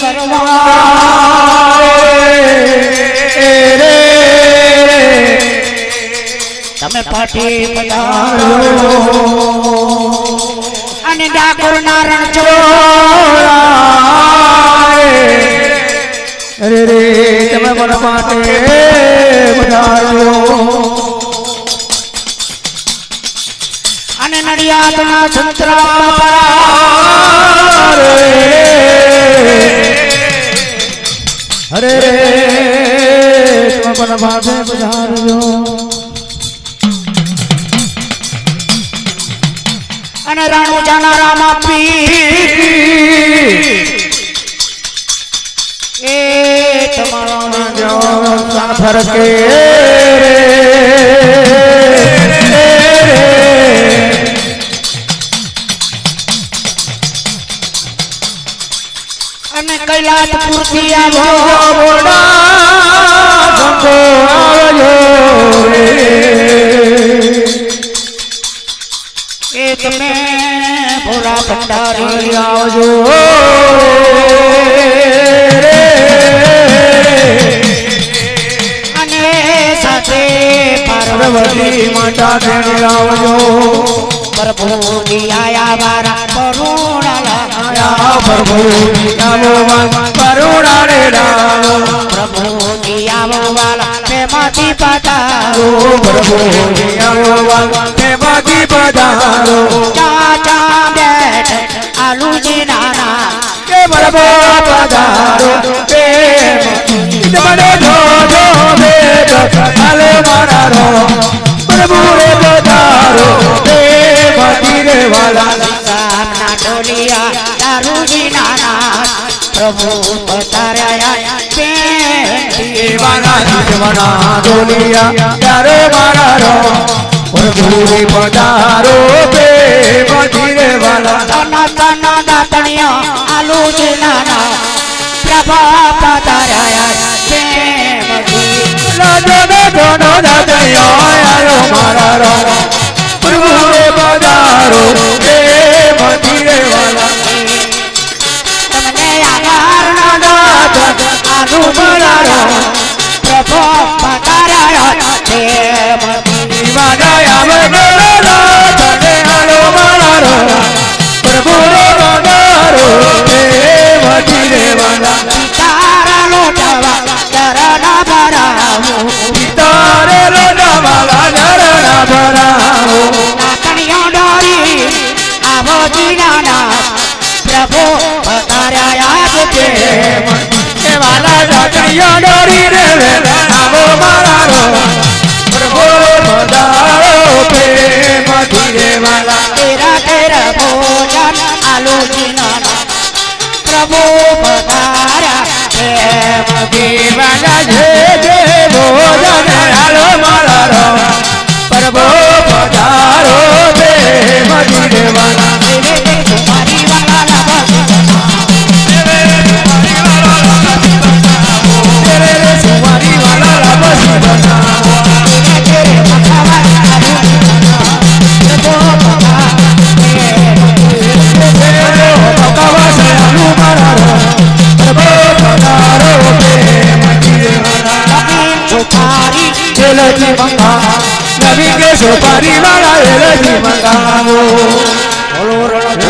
કરવા રે તમે પાટી પધારો અને ડાકોર નારણ ચોરાય રે રે તમે પણ પાટે પધારો અને નડિયાદના સંતરા હરે રે તમે પણ પાટે પધારજો અને રાણુ જાના રામા પી એ તમારા જો ફરકે અને કૈલાસપુર થી આવો એ તમે ભોળા ભંડારી આવજો અને સાથે પાર્વતી માતા તેને આવજો પ્રભુની આયા વારા કરુણા આયા પ્રભુની આવવા કરુણા રે રામો પ્રભુની આવવાલા પ્રેમથી પધારો પ્રભુની આવવા તેમાંથી પધારો ચાચા બેઠ આલુજી નાના કે પ્રભુ પધારો તે મને જો જો બેટ હાલે મારા રો પ્રભુ રે પધારો તે મધીરે વાલા સામના ડોલિયા દારૂજી નાના પ્રભુ પધાર્યા વાલા જીવના ડોલિયા ત્યારે મારા રો પ્રભુ રે પધારો તે મધીરે વાલા તના તના દાતણિયા આલુજી નાના પ્રભા પધાર્યા જોનો દાદયો આયો મારા રો પ્રભુ રે પધારો તે મધીરે વાલા તમને આધાર ના દાત આલુ બળારો પ્રભુ પધાર્યા છે વાલા આવે બોલા તને હાલો મારો પ્રભુ રે પધારો તે મધીરે વાલા તારા લોટવા ચરણ ભરાવો તારે રોડા વાલા નરના ભરાવો નાતણીઓ ડોરી આવો જીનાના પ્રભુ પધાર્યા છે કે વાલા જાતરીઓ ડોરી રે આવો મારા રો પ્રભુ પધારો તે મધીરે વાલા તેરા તેરા ભોજન આલુ જીનાના પ્રભુ પધાર્યા છે વાલા જે જે ભોજન હાલો મારા રો પ્રભુ પધારો તે મધીરે વાલા મારી વાલા સુમારી વાલા લાબસી બનાવો નવી કે સોપારી વાળા એલજી મંગાવો બોલો રણ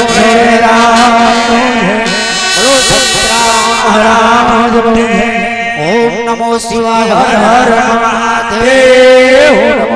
ઓમ નમો શિવાય હર હર મહાદેવ